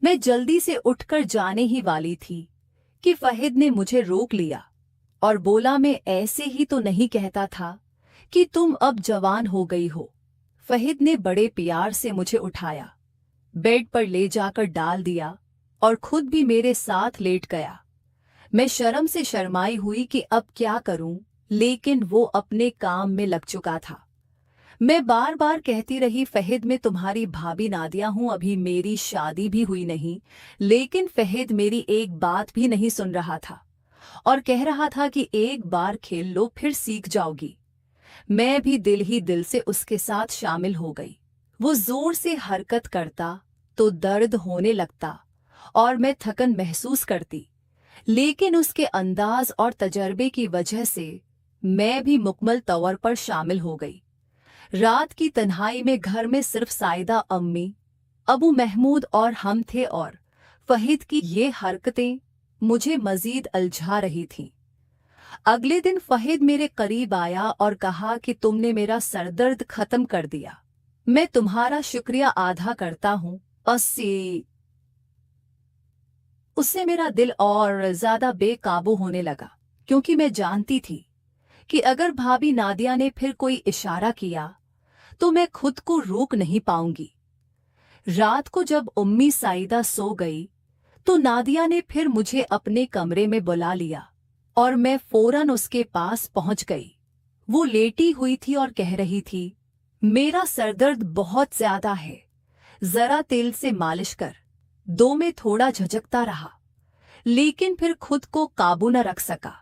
मैं जल्दी से उठकर जाने ही वाली थी कि फहीद ने मुझे रोक लिया और बोला, मैं ऐसे ही तो नहीं कहता था कि तुम अब जवान हो गई हो। फहीद ने बड़े प्यार से मुझे उठाया, बेड पर ले जाकर डाल दिया और खुद भी मेरे साथ लेट गया। मैं शर्म से शर्माई हुई कि अब क्या करूं, लेकिन वो अपने काम में लग चुका था। मैं बार बार कहती रही, फहीद मैं तुम्हारी भाभी नादिया हूं, अभी मेरी शादी भी हुई नहीं। लेकिन फहीद मेरी एक बात भी नहीं सुन रहा था और कह रहा था कि एक बार खेल लो फिर सीख जाओगी। मैं भी दिल ही दिल से उसके साथ शामिल हो गई। वो जोर से हरकत करता तो दर्द होने लगता और मैं थकन महसूस करती, लेकिन उसके अंदाज और तजर्बे की वजह से मैं भी मुकम्मल तौर पर शामिल हो गई। रात की तन्हाई में घर में सिर्फ साइदा अम्मी, अबू महमूद और हम थे और फहीद की ये हरकतें मुझे मजीद उलझा रही थीं। अगले दिन फहीद मेरे करीब आया और कहा कि तुमने मेरा सरदर्द खत्म कर दिया। मैं तुम्हारा शुक्रिया अदा करता हूँ। उससे मेरा दिल और ज्यादा बेकाबू होने लगा, क्योंकि मैं जानती थी कि अगर भाभी नादिया ने फिर कोई इशारा किया तो मैं खुद को रोक नहीं पाऊंगी। रात को जब उम्मी साइदा सो गई तो नादिया ने फिर मुझे अपने कमरे में बुला लिया और मैं फौरन उसके पास पहुंच गई। वो लेटी हुई थी और कह रही थी, मेरा सरदर्द बहुत ज्यादा है, जरा तेल से मालिश कर। दो में थोड़ा झिझकता रहा, लेकिन फिर खुद को काबू न रख सका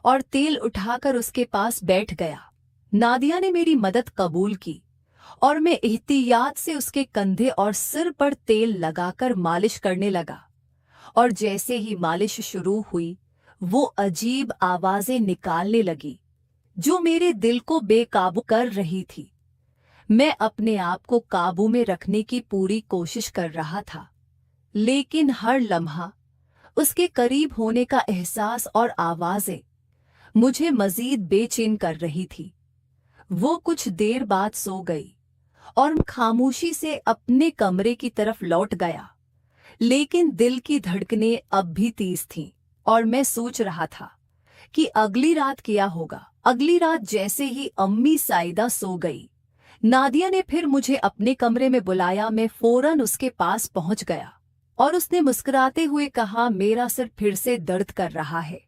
और तेल उठाकर उसके पास बैठ गया। नादिया ने मेरी मदद कबूल की और मैं एहतियात से उसके कंधे और सिर पर तेल लगाकर मालिश करने लगा। और जैसे ही मालिश शुरू हुई, वो अजीब आवाजें निकालने लगी जो मेरे दिल को बेकाबू कर रही थी। मैं अपने आप को काबू में रखने की पूरी कोशिश कर रहा था, लेकिन हर लम्हा उसके करीब होने का एहसास और आवाजें मुझे मजीद बेचैन कर रही थी। वो कुछ देर बाद सो गई और खामोशी से अपने कमरे की तरफ लौट गया, लेकिन दिल की धड़कनें अब भी तेज थीं और मैं सोच रहा था कि अगली रात क्या होगा। अगली रात जैसे ही अम्मी साइदा सो गई, नादिया ने फिर मुझे अपने कमरे में बुलाया। मैं फौरन उसके पास पहुंच गया और उसने मुस्कुराते हुए कहा, मेरा सिर फिर से दर्द कर रहा है,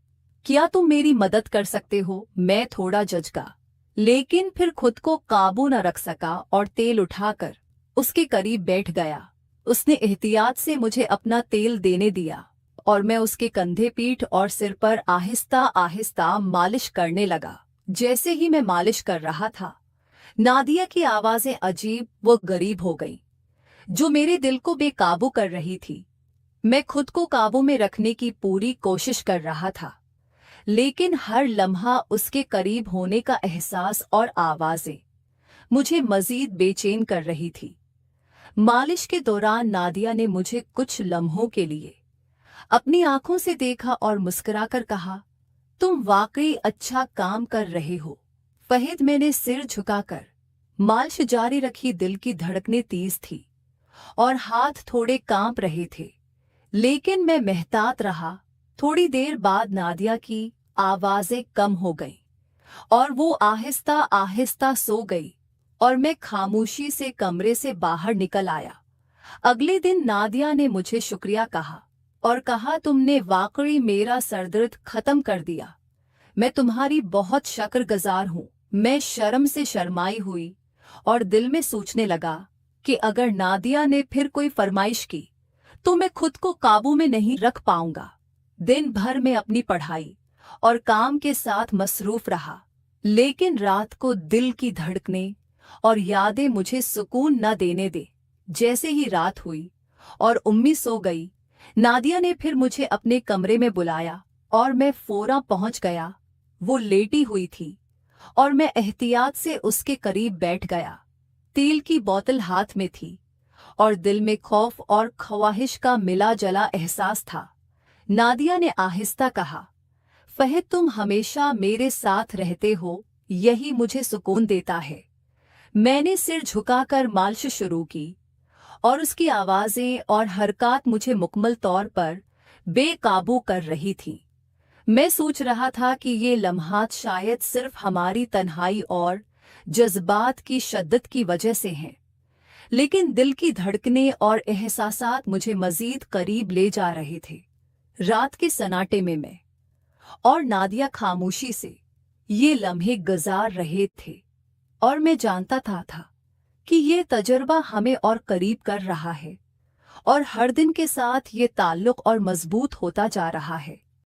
क्या तुम मेरी मदद कर सकते हो? मैं थोड़ा झिझका, लेकिन फिर खुद को काबू न रख सका और तेल उठाकर उसके करीब बैठ गया। उसने एहतियात से मुझे अपना तेल देने दिया और मैं उसके कंधे, पीठ और सिर पर आहिस्ता आहिस्ता मालिश करने लगा। जैसे ही मैं मालिश कर रहा था, नादिया की आवाजें अजीब व गरीब हो गईं, जो मेरे दिल को बेकाबू कर रही थी। मैं खुद को काबू में रखने की पूरी कोशिश कर रहा था, लेकिन हर लम्हा उसके करीब होने का एहसास और आवाजें मुझे मजीद बेचैन कर रही थी। मालिश के दौरान नादिया ने मुझे कुछ लम्हों के लिए अपनी आंखों से देखा और मुस्कुराकर कहा, तुम वाकई अच्छा काम कर रहे हो। फहीद, मैंने सिर झुकाकर मालिश जारी रखी। दिल की धड़कनें तेज थी और हाथ थोड़े कांप रहे थे, लेकिन मैं मेहतात रहा। थोड़ी देर बाद नादिया की आवाजें कम हो गईं और वो आहिस्ता आहिस्ता सो गई और मैं खामोशी से कमरे से बाहर निकल आया। अगले दिन नादिया ने मुझे शुक्रिया कहा और कहा, तुमने वाकई मेरा सरदर्द खत्म कर दिया। मैं तुम्हारी बहुत शुक्रगुजार हूँ। मैं शर्म से शर्माई हुई और दिल में सोचने लगा कि अगर नादिया ने फिर कोई फरमाइश की तो मैं खुद को काबू में नहीं रख पाऊंगा। दिन भर में अपनी पढ़ाई और काम के साथ मसरूफ रहा, लेकिन रात को दिल की धड़कनें और यादें मुझे सुकून न देने दे। जैसे ही रात हुई और उम्मी सो गई, नादिया ने फिर मुझे अपने कमरे में बुलाया और मैं फौरन पहुंच गया। वो लेटी हुई थी और मैं एहतियात से उसके करीब बैठ गया। तेल की बोतल हाथ में थी और दिल में खौफ और ख्वाहिश का मिला जला एहसास था। नादिया ने आहिस्ता कहा, फहीद, तुम हमेशा मेरे साथ रहते हो, यही मुझे सुकून देता है। मैंने सिर झुकाकर मालिश शुरू की और उसकी आवाज़ें और हरकत मुझे मुकम्मल तौर पर बेकाबू कर रही थी। मैं सोच रहा था कि ये लम्हात शायद सिर्फ हमारी तन्हाई और जज्बात की शिद्दत की वजह से हैं, लेकिन दिल की धड़कनें और एहसासात मुझे मज़ीद करीब ले जा रहे थे। रात के सन्नाटे में मैं और नादिया खामोशी से ये लम्हे गुजार रहे थे, और मैं जानता था कि ये तजुर्बा हमें और करीब कर रहा है, और हर दिन के साथ ये ताल्लुक़ और मजबूत होता जा रहा है।